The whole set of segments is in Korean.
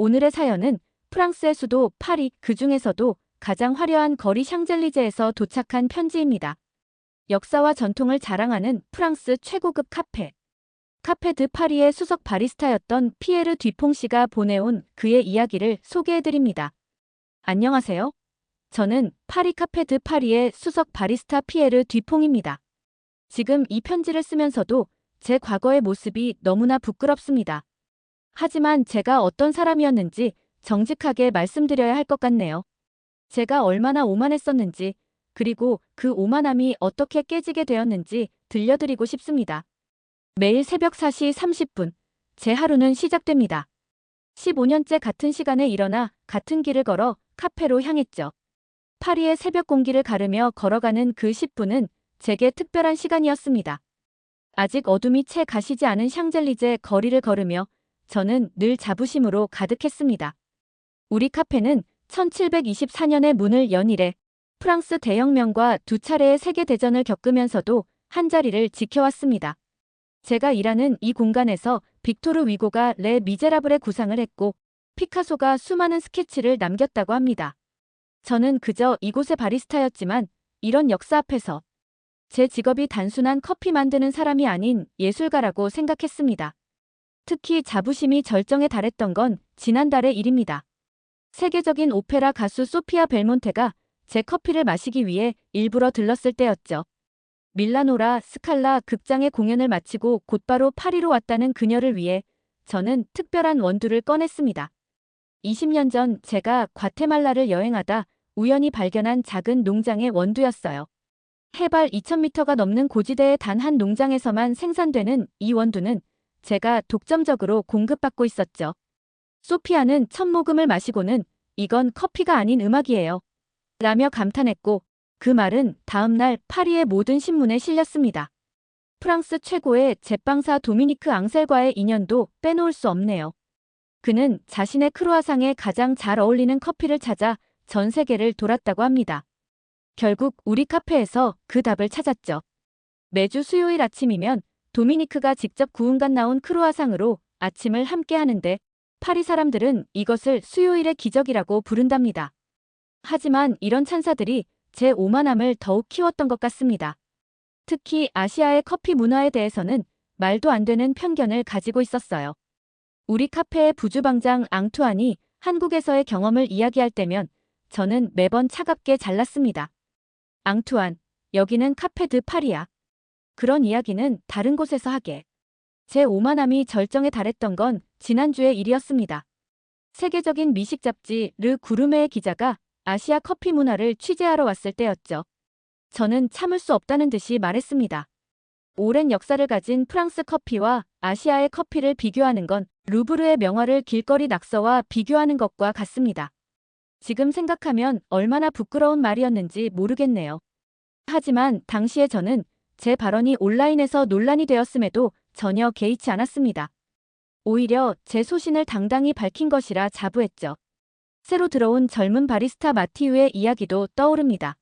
오늘의 사연은 프랑스의 수도 파리, 그중에서도 가장 화려한 거리 샹젤리제에서 도착한 편지입니다. 역사와 전통을 자랑하는 프랑스 최고급 카페. 카페 드 파리의 수석 바리스타였던 피에르 뒤퐁 씨가 보내온 그의 이야기를 소개해드립니다. 안녕하세요. 저는 파리 카페 드 파리의 수석 바리스타 피에르 뒤퐁입니다. 지금 이 편지를 쓰면서도 제 과거의 모습이 너무나 부끄럽습니다. 하지만 제가 어떤 사람이었는지 정직하게 말씀드려야 할 것 같네요. 제가 얼마나 오만했었는지, 그리고 그 오만함이 어떻게 깨지게 되었는지 들려드리고 싶습니다. 매일 새벽 4시 30분, 제 하루는 시작됩니다. 15년째 같은 시간에 일어나 같은 길을 걸어 카페로 향했죠. 파리의 새벽 공기를 가르며 걸어가는 그 10분은 제게 특별한 시간이었습니다. 아직 어둠이 채 가시지 않은 샹젤리제 거리를 걸으며 저는 늘 자부심으로 가득했습니다. 우리 카페는 1724년에 문을 연 이래 프랑스 대혁명과 두 차례의 세계대전을 겪으면서도 한자리를 지켜왔습니다. 제가 일하는 이 공간에서 빅토르 위고가 레 미제라블의 구상을 했고 피카소가 수많은 스케치를 남겼다고 합니다. 저는 그저 이곳의 바리스타였지만 이런 역사 앞에서 제 직업이 단순한 커피 만드는 사람이 아닌 예술가라고 생각했습니다. 특히 자부심이 절정에 달했던 건 지난달의 일입니다. 세계적인 오페라 가수 소피아 벨몬테가 제 커피를 마시기 위해 일부러 들렀을 때였죠. 밀라노라 스칼라 극장의 공연을 마치고 곧바로 파리로 왔다는 그녀를 위해 저는 특별한 원두를 꺼냈습니다. 20년 전 제가 과테말라를 여행하다 우연히 발견한 작은 농장의 원두였어요. 해발 2000m가 넘는 고지대의 단 한 농장에서만 생산되는 이 원두는 제가 독점적으로 공급받고 있었죠. 소피아는 첫 모금을 마시고는 이건 커피가 아닌 음악이에요. 라며 감탄했고 그 말은 다음날 파리의 모든 신문에 실렸습니다. 프랑스 최고의 제빵사 도미니크 앙셀과의 인연도 빼놓을 수 없네요. 그는 자신의 크루아상에 가장 잘 어울리는 커피를 찾아 전 세계를 돌았다고 합니다. 결국 우리 카페에서 그 답을 찾았죠. 매주 수요일 아침이면 도미니크가 직접 구운 갓 나온 크루아상으로 아침을 함께 하는데 파리 사람들은 이것을 수요일의 기적이라고 부른답니다. 하지만 이런 찬사들이 제 오만함을 더욱 키웠던 것 같습니다. 특히 아시아의 커피 문화에 대해서는 말도 안 되는 편견을 가지고 있었어요. 우리 카페의 부주방장 앙투안이 한국에서의 경험을 이야기할 때면 저는 매번 차갑게 잘랐습니다. 앙투안, 여기는 카페 드 파리야. 그런 이야기는 다른 곳에서 하게. 제 오만함이 절정에 달했던 건 지난주의 일이었습니다. 세계적인 미식 잡지 르 구르메의 기자가 아시아 커피 문화를 취재하러 왔을 때였죠. 저는 참을 수 없다는 듯이 말했습니다. 오랜 역사를 가진 프랑스 커피와 아시아의 커피를 비교하는 건 루브르의 명화를 길거리 낙서와 비교하는 것과 같습니다. 지금 생각하면 얼마나 부끄러운 말이었는지 모르겠네요. 하지만 당시에 저는 제 발언이 온라인에서 논란이 되었음에도 전혀 개의치 않았습니다. 오히려 제 소신을 당당히 밝힌 것이라 자부했죠. 새로 들어온 젊은 바리스타 마티우의 이야기도 떠오릅니다.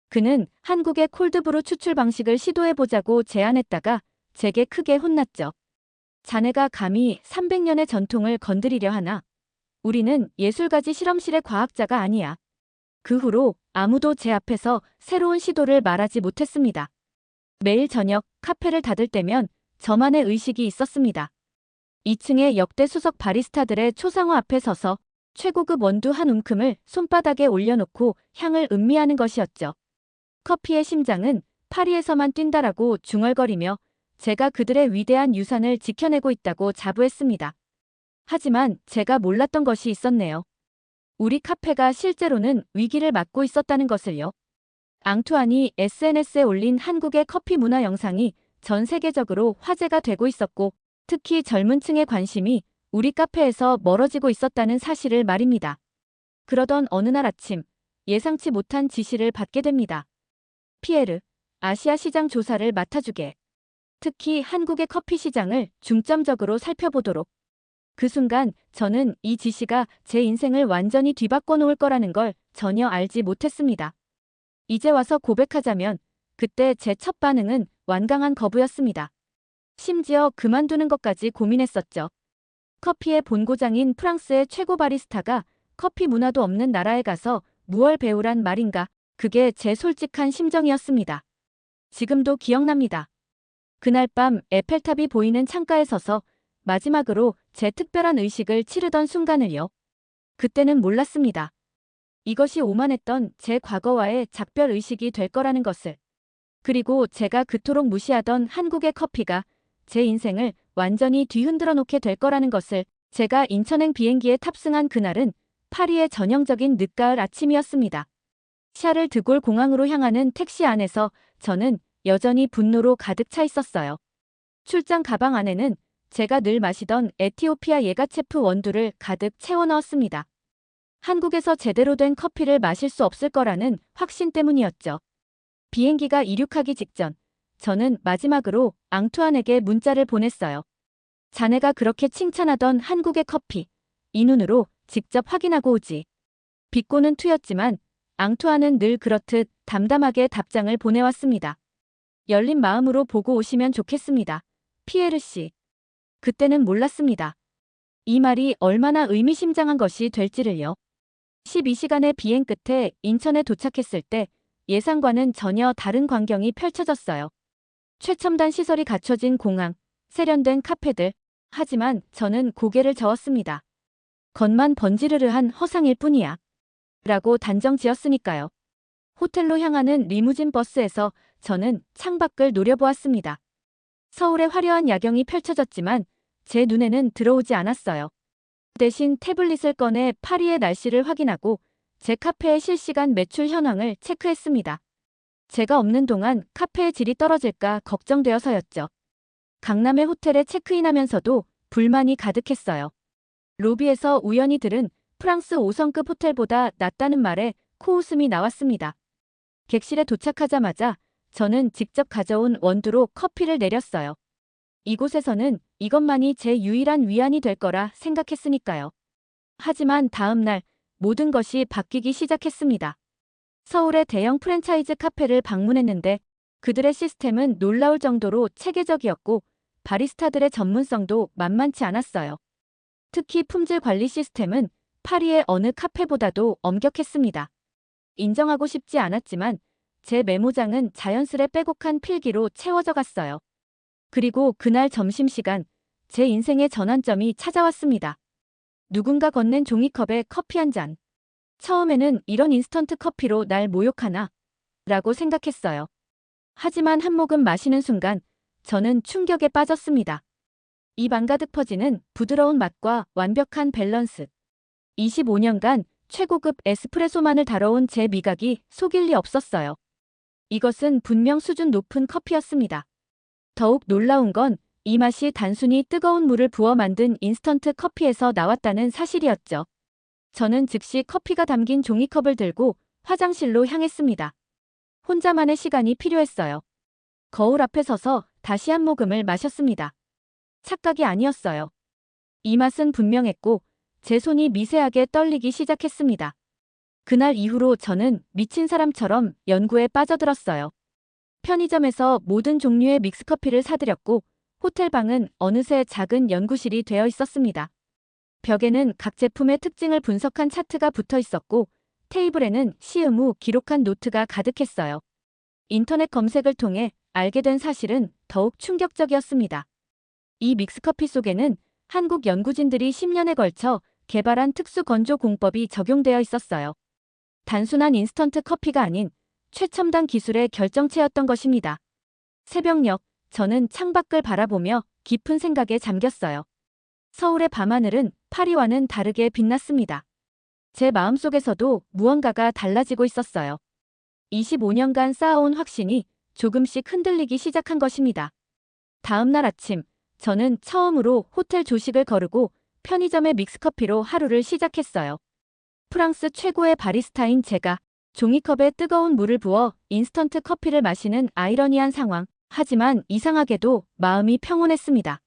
그는 한국의 콜드브루 추출 방식을 시도해보자고 제안했다가 제게 크게 혼났죠. 자네가 감히 300년의 전통을 건드리려 하나? 우리는 예술가지 실험실의 과학자가 아니야. 그 후로 아무도 제 앞에서 새로운 시도를 말하지 못했습니다. 매일 저녁 카페를 닫을 때면 저만의 의식이 있었습니다. 2층의 역대 수석 바리스타들의 초상화 앞에 서서 최고급 원두 한 움큼을 손바닥에 올려놓고 향을 음미하는 것이었죠. 커피의 심장은 파리에서만 뛴다라고 중얼거리며 제가 그들의 위대한 유산을 지켜내고 있다고 자부했습니다. 하지만 제가 몰랐던 것이 있었네요. 우리 카페가 실제로는 위기를 맞고 있었다는 것을요. 앙투안이 SNS에 올린 한국의 커피 문화 영상이 전 세계적으로 화제가 되고 있었고 특히 젊은 층의 관심이 우리 카페에서 멀어지고 있었다는 사실을 말입니다. 그러던 어느 날 아침 예상치 못한 지시를 받게 됩니다. 피에르, 아시아 시장 조사를 맡아주게. 특히 한국의 커피 시장을 중점적으로 살펴보도록. 그 순간 저는 이 지시가 제 인생을 완전히 뒤바꿔 놓을 거라는 걸 전혀 알지 못했습니다. 이제 와서 고백하자면 그때 제 첫 반응은 완강한 거부였습니다. 심지어 그만두는 것까지 고민했었죠. 커피의 본고장인 프랑스의 최고 바리스타가 커피 문화도 없는 나라에 가서 무얼 배우란 말인가. 그게 제 솔직한 심정이었습니다. 지금도 기억납니다. 그날 밤 에펠탑이 보이는 창가에 서서 마지막으로 제 특별한 의식을 치르던 순간을요. 그때는 몰랐습니다. 이것이 오만했던 제 과거와의 작별 의식이 될 거라는 것을. 그리고 제가 그토록 무시하던 한국의 커피가 제 인생을 완전히 뒤흔들어 놓게 될 거라는 것을. 제가 인천행 비행기에 탑승한 그날은 파리의 전형적인 늦가을 아침이었습니다. 샤를 드골 공항으로 향하는 택시 안에서 저는 여전히 분노로 가득 차 있었어요. 출장 가방 안에는 제가 늘 마시던 에티오피아 예가체프 원두를 가득 채워 넣었습니다. 한국에서 제대로 된 커피를 마실 수 없을 거라는 확신 때문이었죠. 비행기가 이륙하기 직전 저는 마지막으로 앙투안에게 문자를 보냈어요. 자네가 그렇게 칭찬하던 한국의 커피, 이 눈으로 직접 확인하고 오지. 비꼬는 투였지만 앙투안은 늘 그렇듯 담담하게 답장을 보내왔습니다. 열린 마음으로 보고 오시면 좋겠습니다. 피에르 씨. 그때는 몰랐습니다. 이 말이 얼마나 의미심장한 것이 될지를요. 12시간의 비행 끝에 인천에 도착했을 때 예상과는 전혀 다른 광경이 펼쳐졌어요. 최첨단 시설이 갖춰진 공항, 세련된 카페들. 하지만 저는 고개를 저었습니다. 겉만 번지르르한 허상일 뿐이야. 라고 단정 지었으니까요. 호텔로 향하는 리무진 버스에서 저는 창밖을 노려보았습니다. 서울의 화려한 야경이 펼쳐졌지만 제 눈에는 들어오지 않았어요. 대신 태블릿을 꺼내 파리의 날씨를 확인하고 제 카페의 실시간 매출 현황을 체크했습니다. 제가 없는 동안 카페의 질이 떨어질까 걱정되어서였죠. 강남의 호텔에 체크인하면서도 불만이 가득했어요. 로비에서 우연히 들은 프랑스 5성급 호텔보다 낫다는 말에 코웃음이 나왔습니다. 객실에 도착하자마자 저는 직접 가져온 원두로 커피를 내렸어요. 이곳에서는 이것만이 제 유일한 위안이 될 거라 생각했으니까요. 하지만 다음 날 모든 것이 바뀌기 시작했습니다. 서울의 대형 프랜차이즈 카페를 방문했는데 그들의 시스템은 놀라울 정도로 체계적이었고 바리스타들의 전문성도 만만치 않았어요. 특히 품질 관리 시스템은 파리의 어느 카페보다도 엄격했습니다. 인정하고 싶지 않았지만 제 메모장은 자연스레 빼곡한 필기로 채워져 갔어요. 그리고 그날 점심시간 제 인생의 전환점이 찾아왔습니다. 누군가 건넨 종이컵에 커피 한 잔. 처음에는 이런 인스턴트 커피로 날 모욕하나? 라고 생각했어요. 하지만 한 모금 마시는 순간 저는 충격에 빠졌습니다. 입 안 가득 퍼지는 부드러운 맛과 완벽한 밸런스. 25년간 최고급 에스프레소만을 다뤄온 제 미각이 속일 리 없었어요. 이것은 분명 수준 높은 커피였습니다. 더욱 놀라운 건 이 맛이 단순히 뜨거운 물을 부어 만든 인스턴트 커피에서 나왔다는 사실이었죠. 저는 즉시 커피가 담긴 종이컵을 들고 화장실로 향했습니다. 혼자만의 시간이 필요했어요. 거울 앞에 서서 다시 한 모금을 마셨습니다. 착각이 아니었어요. 이 맛은 분명했고 제 손이 미세하게 떨리기 시작했습니다. 그날 이후로 저는 미친 사람처럼 연구에 빠져들었어요. 편의점에서 모든 종류의 믹스커피를 사들였고 호텔방은 어느새 작은 연구실이 되어 있었습니다. 벽에는 각 제품의 특징을 분석한 차트가 붙어 있었고 테이블에는 시음 후 기록한 노트가 가득했어요. 인터넷 검색을 통해 알게 된 사실은 더욱 충격적이었습니다. 이 믹스커피 속에는 한국 연구진들이 10년에 걸쳐 개발한 특수 건조 공법이 적용되어 있었어요. 단순한 인스턴트 커피가 아닌 최첨단 기술의 결정체였던 것입니다. 새벽녘, 저는 창밖을 바라보며 깊은 생각에 잠겼어요. 서울의 밤하늘은 파리와는 다르게 빛났습니다. 제 마음속에서도 무언가가 달라지고 있었어요. 25년간 쌓아온 확신이 조금씩 흔들리기 시작한 것입니다. 다음 날 아침, 저는 처음으로 호텔 조식을 거르고 편의점의 믹스커피로 하루를 시작했어요. 프랑스 최고의 바리스타인 제가 종이컵에 뜨거운 물을 부어 인스턴트 커피를 마시는 아이러니한 상황. 하지만 이상하게도 마음이 평온했습니다.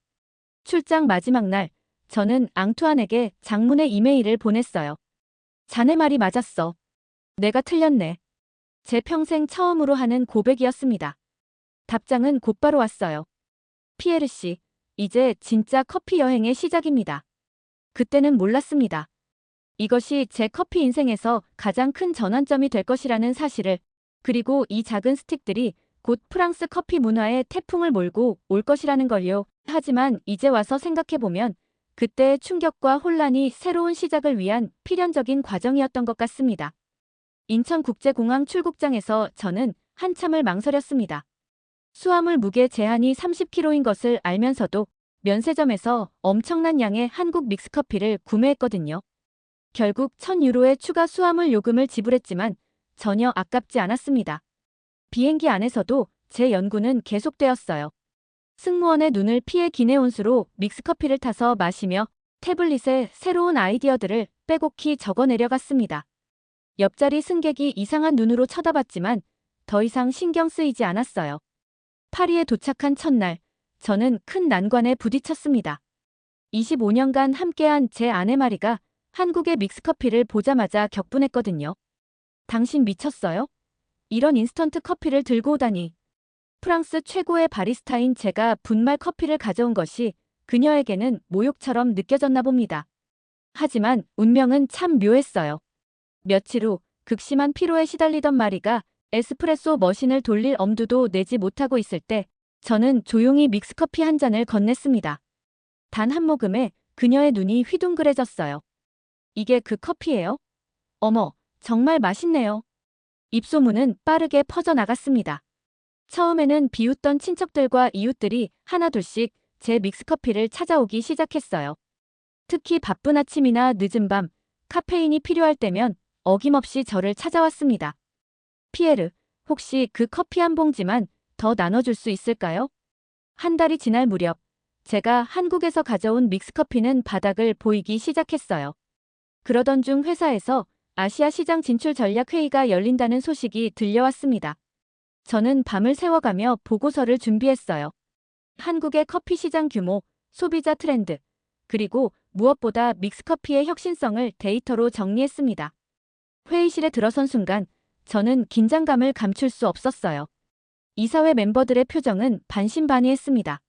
출장 마지막 날, 저는 앙투안에게 장문의 이메일을 보냈어요. 자네 말이 맞았어. 내가 틀렸네. 제 평생 처음으로 하는 고백이었습니다. 답장은 곧바로 왔어요. 피에르 씨, 이제 진짜 커피 여행의 시작입니다. 그때는 몰랐습니다. 이것이 제 커피 인생에서 가장 큰 전환점이 될 것이라는 사실을, 그리고 이 작은 스틱들이 곧 프랑스 커피 문화에 태풍을 몰고 올 것이라는 걸요. 하지만 이제 와서 생각해보면 그때의 충격과 혼란이 새로운 시작을 위한 필연적인 과정이었던 것 같습니다. 인천국제공항 출국장에서 저는 한참을 망설였습니다. 수화물 무게 제한이 30kg인 것을 알면서도 면세점에서 엄청난 양의 한국 믹스커피를 구매했거든요. 결국 1,000유로의 추가 수화물 요금을 지불했지만 전혀 아깝지 않았습니다. 비행기 안에서도 제 연구는 계속되었어요. 승무원의 눈을 피해 기내 온수로 믹스커피를 타서 마시며 태블릿에 새로운 아이디어들을 빼곡히 적어 내려갔습니다. 옆자리 승객이 이상한 눈으로 쳐다봤지만 더 이상 신경 쓰이지 않았어요. 파리에 도착한 첫날, 저는 큰 난관에 부딪혔습니다. 25년간 함께한 제 아내 마리가 한국의 믹스커피를 보자마자 격분했거든요. 당신 미쳤어요? 이런 인스턴트 커피를 들고 오다니. 프랑스 최고의 바리스타인 제가 분말 커피를 가져온 것이 그녀에게는 모욕처럼 느껴졌나 봅니다. 하지만 운명은 참 묘했어요. 며칠 후 극심한 피로에 시달리던 마리가 에스프레소 머신을 돌릴 엄두도 내지 못하고 있을 때 저는 조용히 믹스커피 한 잔을 건넸습니다. 단 한 모금에 그녀의 눈이 휘둥그레졌어요. 이게 그 커피예요? 어머, 정말 맛있네요. 입소문은 빠르게 퍼져나갔습니다. 처음에는 비웃던 친척들과 이웃들이 하나둘씩 제 믹스커피를 찾아오기 시작했어요. 특히 바쁜 아침이나 늦은 밤, 카페인이 필요할 때면 어김없이 저를 찾아왔습니다. 피에르, 혹시 그 커피 한 봉지만 더 나눠줄 수 있을까요? 한 달이 지날 무렵, 제가 한국에서 가져온 믹스커피는 바닥을 보이기 시작했어요. 그러던 중 회사에서 아시아 시장 진출 전략 회의가 열린다는 소식이 들려왔습니다. 저는 밤을 새워가며 보고서를 준비했어요. 한국의 커피 시장 규모, 소비자 트렌드, 그리고 무엇보다 믹스커피의 혁신성을 데이터로 정리했습니다. 회의실에 들어선 순간 저는 긴장감을 감출 수 없었어요. 이사회 멤버들의 표정은 반신반의했습니다.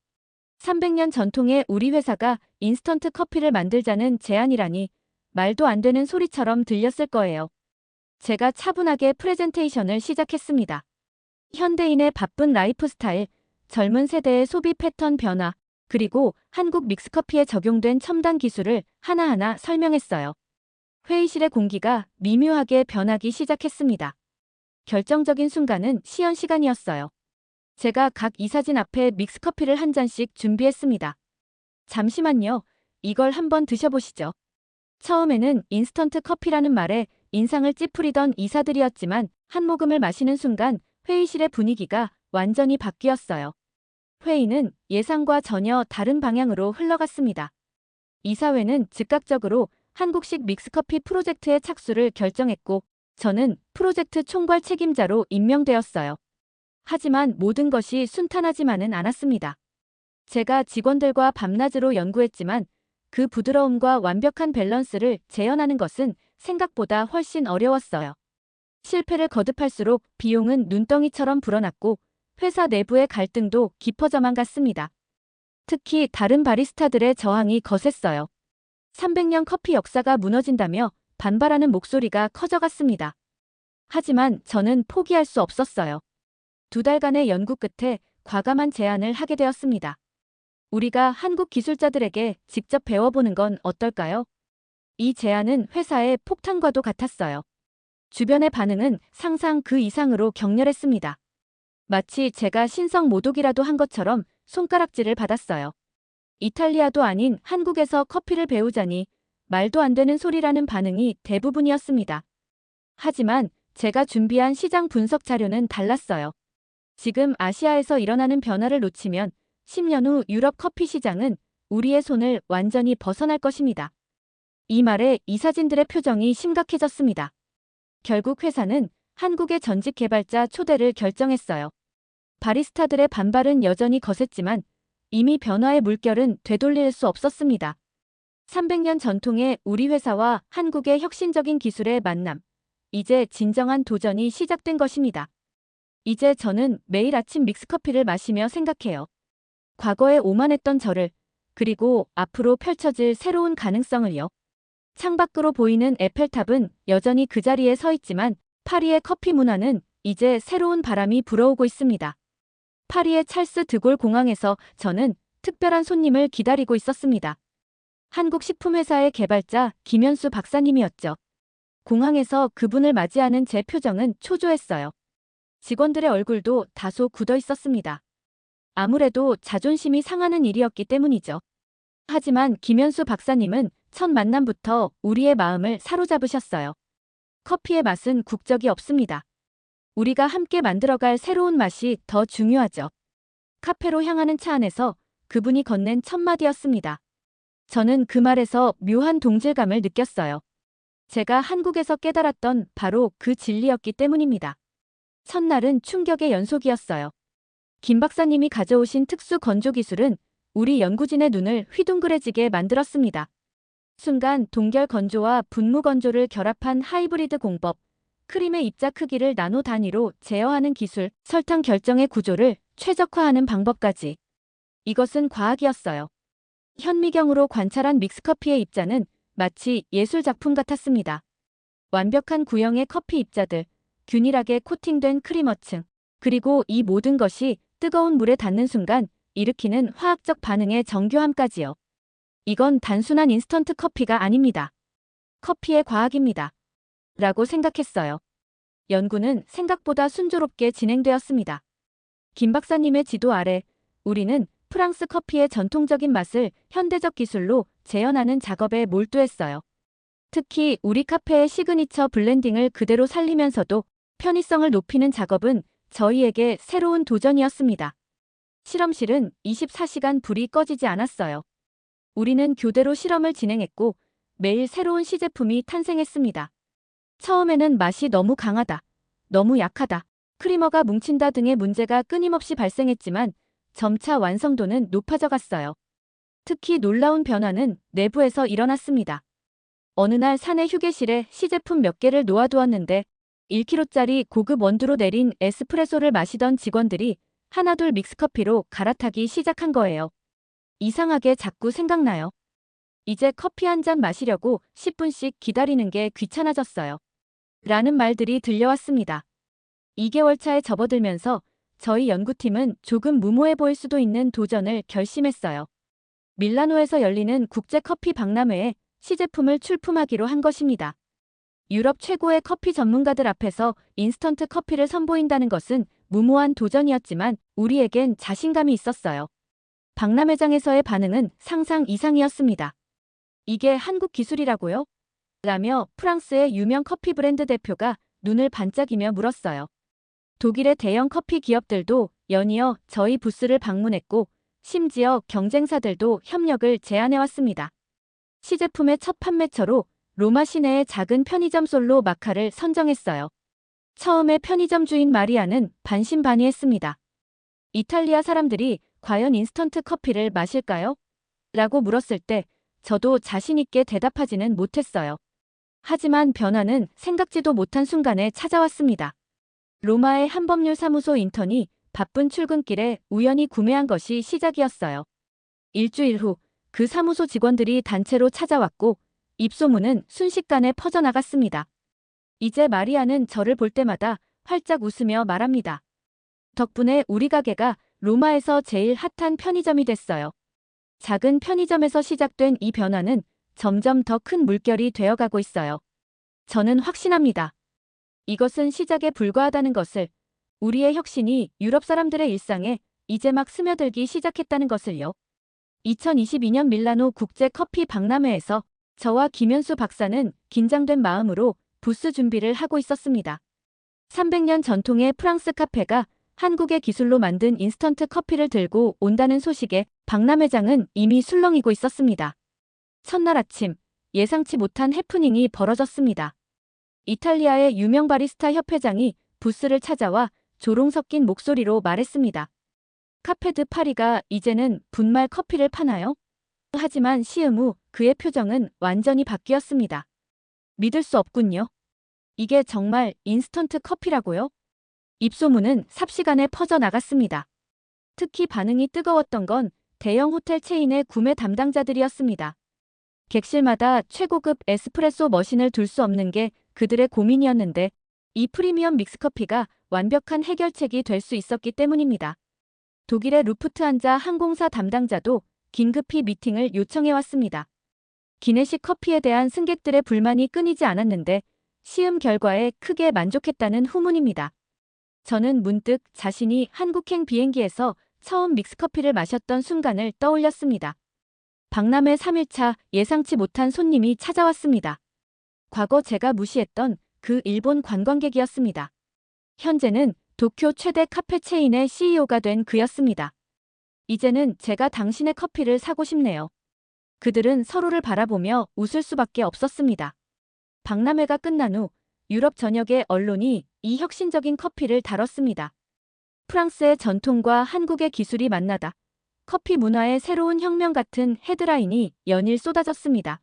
300년 전통의 우리 회사가 인스턴트 커피를 만들자는 제안이라니 말도 안 되는 소리처럼 들렸을 거예요. 제가 차분하게 프레젠테이션을 시작했습니다. 현대인의 바쁜 라이프 스타일, 젊은 세대의 소비 패턴 변화, 그리고 한국 믹스커피에 적용된 첨단 기술을 하나하나 설명했어요. 회의실의 공기가 미묘하게 변하기 시작했습니다. 결정적인 순간은 시연 시간이었어요. 제가 각 이사진 앞에 믹스커피를 한 잔씩 준비했습니다. 잠시만요. 이걸 한번 드셔보시죠. 처음에는 인스턴트 커피라는 말에 인상을 찌푸리던 이사들이었지만 한 모금을 마시는 순간 회의실의 분위기가 완전히 바뀌었어요. 회의는 예상과 전혀 다른 방향으로 흘러갔습니다. 이사회는 즉각적으로 한국식 믹스커피 프로젝트의 착수를 결정했고 저는 프로젝트 총괄 책임자로 임명되었어요. 하지만 모든 것이 순탄하지만은 않았습니다. 제가 직원들과 밤낮으로 연구했지만 그 부드러움과 완벽한 밸런스를 재현하는 것은 생각보다 훨씬 어려웠어요. 실패를 거듭할수록 비용은 눈덩이처럼 불어났고 회사 내부의 갈등도 깊어져만 갔습니다. 특히 다른 바리스타들의 저항이 거셌어요. 300년 커피 역사가 무너진다며 반발하는 목소리가 커져갔습니다. 하지만 저는 포기할 수 없었어요. 2달간의 연구 끝에 과감한 제안을 하게 되었습니다. 우리가 한국 기술자들에게 직접 배워보는 건 어떨까요? 이 제안은 회사의 폭탄과도 같았어요. 주변의 반응은 상상 그 이상으로 격렬했습니다. 마치 제가 신성 모독이라도 한 것처럼 손가락질을 받았어요. 이탈리아도 아닌 한국에서 커피를 배우자니 말도 안 되는 소리라는 반응이 대부분이었습니다. 하지만 제가 준비한 시장 분석 자료는 달랐어요. 지금 아시아에서 일어나는 변화를 놓치면 10년 후 유럽 커피 시장은 우리의 손을 완전히 벗어날 것입니다. 이 말에 이사진들의 표정이 심각해졌습니다. 결국 회사는 한국의 전직 개발자 초대를 결정했어요. 바리스타들의 반발은 여전히 거셌지만 이미 변화의 물결은 되돌릴 수 없었습니다. 300년 전통의 우리 회사와 한국의 혁신적인 기술의 만남. 이제 진정한 도전이 시작된 것입니다. 이제 저는 매일 아침 믹스커피를 마시며 생각해요. 과거에 오만했던 저를, 그리고 앞으로 펼쳐질 새로운 가능성을요. 창밖으로 보이는 에펠탑은 여전히 그 자리에 서 있지만 파리의 커피 문화는 이제 새로운 바람이 불어오고 있습니다. 파리의 찰스 드골 공항에서 저는 특별한 손님을 기다리고 있었습니다. 한국 식품회사의 개발자 김현수 박사님이었죠. 공항에서 그분을 맞이하는 제 표정은 초조했어요. 직원들의 얼굴도 다소 굳어 있었습니다. 아무래도 자존심이 상하는 일이었기 때문이죠. 하지만 김현수 박사님은 첫 만남부터 우리의 마음을 사로잡으셨어요. 커피의 맛은 국적이 없습니다. 우리가 함께 만들어갈 새로운 맛이 더 중요하죠. 카페로 향하는 차 안에서 그분이 건넨 첫 마디였습니다. 저는 그 말에서 묘한 동질감을 느꼈어요. 제가 한국에서 깨달았던 바로 그 진리였기 때문입니다. 첫날은 충격의 연속이었어요. 김 박사님이 가져오신 특수 건조 기술은 우리 연구진의 눈을 휘둥그레지게 만들었습니다. 순간 동결 건조와 분무 건조를 결합한 하이브리드 공법, 크림의 입자 크기를 나노 단위로 제어하는 기술, 설탕 결정의 구조를 최적화하는 방법까지. 이것은 과학이었어요. 현미경으로 관찰한 믹스커피의 입자는 마치 예술 작품 같았습니다. 완벽한 구형의 커피 입자들, 균일하게 코팅된 크리머층, 그리고 이 모든 것이 뜨거운 물에 닿는 순간 일으키는 화학적 반응의 정교함까지요. 이건 단순한 인스턴트 커피가 아닙니다. 커피의 과학입니다. 라고 생각했어요. 연구는 생각보다 순조롭게 진행되었습니다. 김 박사님의 지도 아래 우리는 프랑스 커피의 전통적인 맛을 현대적 기술로 재현하는 작업에 몰두했어요. 특히 우리 카페의 시그니처 블렌딩을 그대로 살리면서도 편의성을 높이는 작업은 저희에게 새로운 도전이었습니다. 실험실은 24시간 불이 꺼지지 않았어요. 우리는 교대로 실험을 진행했고 매일 새로운 시제품이 탄생했습니다. 처음에는 맛이 너무 강하다, 너무 약하다, 크리머가 뭉친다 등의 문제가 끊임없이 발생했지만 점차 완성도는 높아져 갔어요. 특히 놀라운 변화는 내부에서 일어났습니다. 어느 날 사내 휴게실에 시제품 몇 개를 놓아두었는데 1kg짜리 고급 원두로 내린 에스프레소를 마시던 직원들이 하나둘 믹스커피로 갈아타기 시작한 거예요. 이상하게 자꾸 생각나요. 이제 커피 한 잔 마시려고 10분씩 기다리는 게 귀찮아졌어요. 라는 말들이 들려왔습니다. 2개월 차에 접어들면서 저희 연구팀은 조금 무모해 보일 수도 있는 도전을 결심했어요. 밀라노에서 열리는 국제커피 박람회에 시제품을 출품하기로 한 것입니다. 유럽 최고의 커피 전문가들 앞에서 인스턴트 커피를 선보인다는 것은 무모한 도전이었지만 우리에겐 자신감이 있었어요. 박람회장에서의 반응은 상상 이상이었습니다. 이게 한국 기술이라고요? 라며 프랑스의 유명 커피 브랜드 대표가 눈을 반짝이며 물었어요. 독일의 대형 커피 기업들도 연이어 저희 부스를 방문했고 심지어 경쟁사들도 협력을 제안해왔습니다. 시제품의 첫 판매처로 로마 시내의 작은 편의점 솔로 마카를 선정했어요. 처음에 편의점 주인 마리아는 반신반의했습니다. 이탈리아 사람들이 과연 인스턴트 커피를 마실까요? 라고 물었을 때 저도 자신있게 대답하지는 못했어요. 하지만 변화는 생각지도 못한 순간에 찾아왔습니다. 로마의 한 법률 사무소 인턴이 바쁜 출근길에 우연히 구매한 것이 시작이었어요. 일주일 후 그 사무소 직원들이 단체로 찾아왔고 입소문은 순식간에 퍼져나갔습니다. 이제 마리아는 저를 볼 때마다 활짝 웃으며 말합니다. 덕분에 우리 가게가 로마에서 제일 핫한 편의점이 됐어요. 작은 편의점에서 시작된 이 변화는 점점 더 큰 물결이 되어가고 있어요. 저는 확신합니다. 이것은 시작에 불과하다는 것을, 우리의 혁신이 유럽 사람들의 일상에 이제 막 스며들기 시작했다는 것을요. 2022년 밀라노 국제 커피 박람회에서 저와 김현수 박사는 긴장된 마음으로 부스 준비를 하고 있었습니다. 300년 전통의 프랑스 카페가 한국의 기술로 만든 인스턴트 커피를 들고 온다는 소식에 박람회장은 이미 술렁이고 있었습니다. 첫날 아침, 예상치 못한 해프닝이 벌어졌습니다. 이탈리아의 유명 바리스타 협회장이 부스를 찾아와 조롱 섞인 목소리로 말했습니다. 카페드 파리가 이제는 분말 커피를 파나요? 하지만 시음 후 그의 표정은 완전히 바뀌었습니다. 믿을 수 없군요. 이게 정말 인스턴트 커피라고요? 입소문은 삽시간에 퍼져나갔습니다. 특히 반응이 뜨거웠던 건 대형 호텔 체인의 구매 담당자들이었습니다. 객실마다 최고급 에스프레소 머신을 둘 수 없는 게 그들의 고민이었는데 이 프리미엄 믹스커피가 완벽한 해결책이 될 수 있었기 때문입니다. 독일의 루프트한자 항공사 담당자도 긴급히 미팅을 요청해왔습니다. 기내식 커피에 대한 승객들의 불만이 끊이지 않았는데 시음 결과에 크게 만족했다는 후문입니다. 저는 문득 자신이 한국행 비행기에서 처음 믹스커피를 마셨던 순간을 떠올렸습니다. 박람회 3일차 예상치 못한 손님이 찾아왔습니다. 과거 제가 무시했던 그 일본 관광객이었습니다. 현재는 도쿄 최대 카페 체인의 CEO가 된 그였습니다. 이제는 제가 당신의 커피를 사고 싶네요. 그들은 서로를 바라보며 웃을 수밖에 없었습니다. 박람회가 끝난 후 유럽 전역의 언론이 이 혁신적인 커피를 다뤘습니다. 프랑스의 전통과 한국의 기술이 만나다. 커피 문화의 새로운 혁명 같은 헤드라인이 연일 쏟아졌습니다.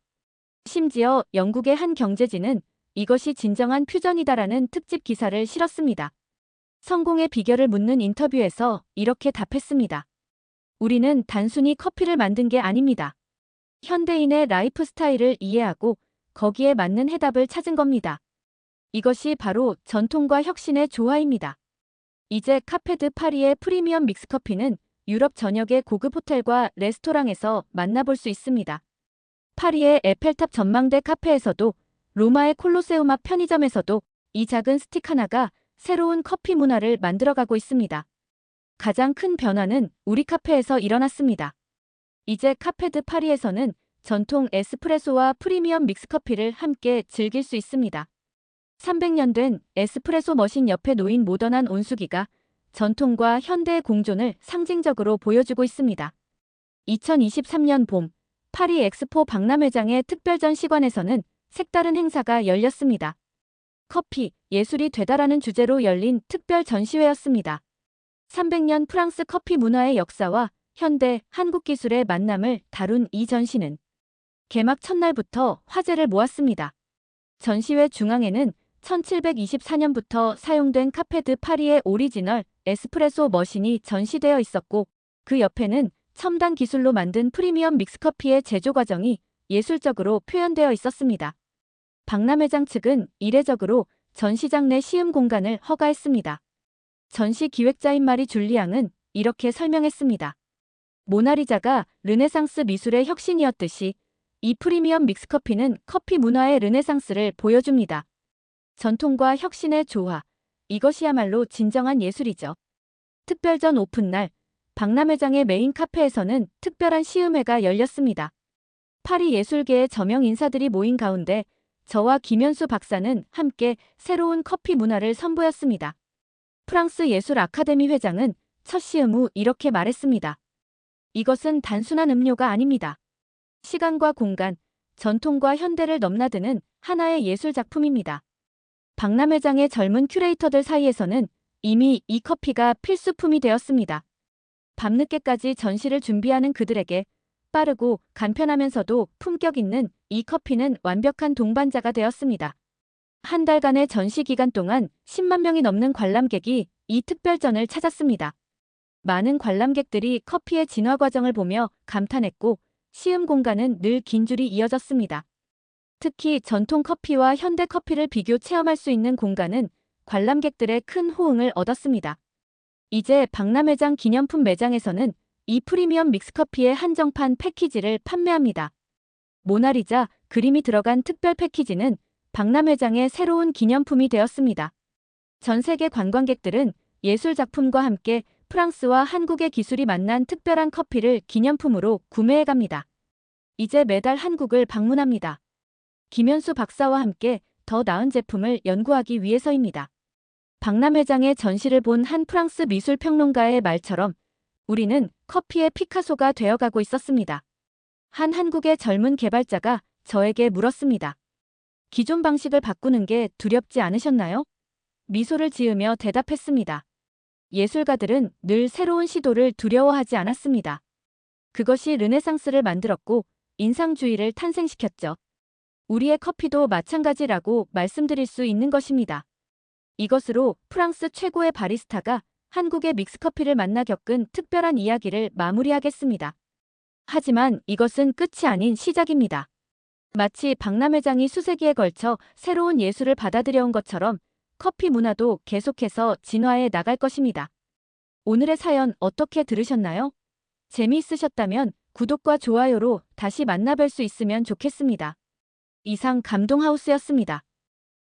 심지어 영국의 한 경제지는 이것이 진정한 퓨전이다라는 특집 기사를 실었습니다. 성공의 비결을 묻는 인터뷰에서 이렇게 답했습니다. 우리는 단순히 커피를 만든 게 아닙니다. 현대인의 라이프 스타일을 이해하고 거기에 맞는 해답을 찾은 겁니다. 이것이 바로 전통과 혁신의 조화입니다. 이제 카페드 파리의 프리미엄 믹스커피는 유럽 전역의 고급 호텔과 레스토랑에서 만나볼 수 있습니다. 파리의 에펠탑 전망대 카페에서도 로마의 콜로세움 앞 편의점에서도 이 작은 스틱 하나가 새로운 커피 문화를 만들어가고 있습니다. 가장 큰 변화는 우리 카페에서 일어났습니다. 이제 카페드 파리에서는 전통 에스프레소와 프리미엄 믹스커피를 함께 즐길 수 있습니다. 300년 된 에스프레소 머신 옆에 놓인 모던한 온수기가 전통과 현대의 공존을 상징적으로 보여주고 있습니다. 2023년 봄 파리 엑스포 박람회장의 특별 전시관에서는 색다른 행사가 열렸습니다. 커피, 예술이 되다라는 주제로 열린 특별 전시회였습니다. 300년 프랑스 커피 문화의 역사와 현대 한국 기술의 만남을 다룬 이 전시는 개막 첫날부터 화제를 모았습니다. 전시회 중앙에는 1724년부터 사용된 카페드 파리의 오리지널 에스프레소 머신이 전시되어 있었고 그 옆에는 첨단 기술로 만든 프리미엄 믹스커피의 제조 과정이 예술적으로 표현되어 있었습니다. 박람회장 측은 이례적으로 전시장 내 시음 공간을 허가했습니다. 전시 기획자인 마리 줄리앙은 이렇게 설명했습니다. 모나리자가 르네상스 미술의 혁신이었듯이 이 프리미엄 믹스커피는 커피 문화의 르네상스를 보여줍니다. 전통과 혁신의 조화, 이것이야말로 진정한 예술이죠. 특별전 오픈날, 박람회장의 메인 카페에서는 특별한 시음회가 열렸습니다. 파리 예술계의 저명 인사들이 모인 가운데 저와 김현수 박사는 함께 새로운 커피 문화를 선보였습니다. 프랑스 예술 아카데미 회장은 첫 시음 후 이렇게 말했습니다. 이것은 단순한 음료가 아닙니다. 시간과 공간, 전통과 현대를 넘나드는 하나의 예술 작품입니다. 박람회장의 젊은 큐레이터들 사이에서는 이미 이 커피가 필수품이 되었습니다. 밤늦게까지 전시를 준비하는 그들에게 빠르고 간편하면서도 품격 있는 이 커피는 완벽한 동반자가 되었습니다. 한 달간의 전시 기간 동안 10만 명이 넘는 관람객이 이 특별전을 찾았습니다. 많은 관람객들이 커피의 진화 과정을 보며 감탄했고 시음 공간은 늘 긴 줄이 이어졌습니다. 특히 전통 커피와 현대 커피를 비교 체험할 수 있는 공간은 관람객들의 큰 호응을 얻었습니다. 이제 박람회장 기념품 매장에서는 이 프리미엄 믹스커피의 한정판 패키지를 판매합니다. 모나리자 그림이 들어간 특별 패키지는 박람회장의 새로운 기념품이 되었습니다. 전 세계 관광객들은 예술 작품과 함께 프랑스와 한국의 기술이 만난 특별한 커피를 기념품으로 구매해갑니다. 이제 매달 한국을 방문합니다. 김현수 박사와 함께 더 나은 제품을 연구하기 위해서입니다. 박람회장의 전시를 본 한 프랑스 미술 평론가의 말처럼 우리는 커피의 피카소가 되어가고 있었습니다. 한 한국의 젊은 개발자가 저에게 물었습니다. 기존 방식을 바꾸는 게 두렵지 않으셨나요? 미소를 지으며 대답했습니다. 예술가들은 늘 새로운 시도를 두려워하지 않았습니다. 그것이 르네상스를 만들었고 인상주의를 탄생시켰죠. 우리의 커피도 마찬가지라고 말씀드릴 수 있는 것입니다. 이것으로 프랑스 최고의 바리스타가 한국의 믹스커피를 만나 겪은 특별한 이야기를 마무리하겠습니다. 하지만 이것은 끝이 아닌 시작입니다. 마치 박람회장이 수세기에 걸쳐 새로운 예술을 받아들여온 것처럼 커피 문화도 계속해서 진화해 나갈 것입니다. 오늘의 사연 어떻게 들으셨나요? 재미있으셨다면 구독과 좋아요로 다시 만나뵐 수 있으면 좋겠습니다. 이상 감동하우스였습니다.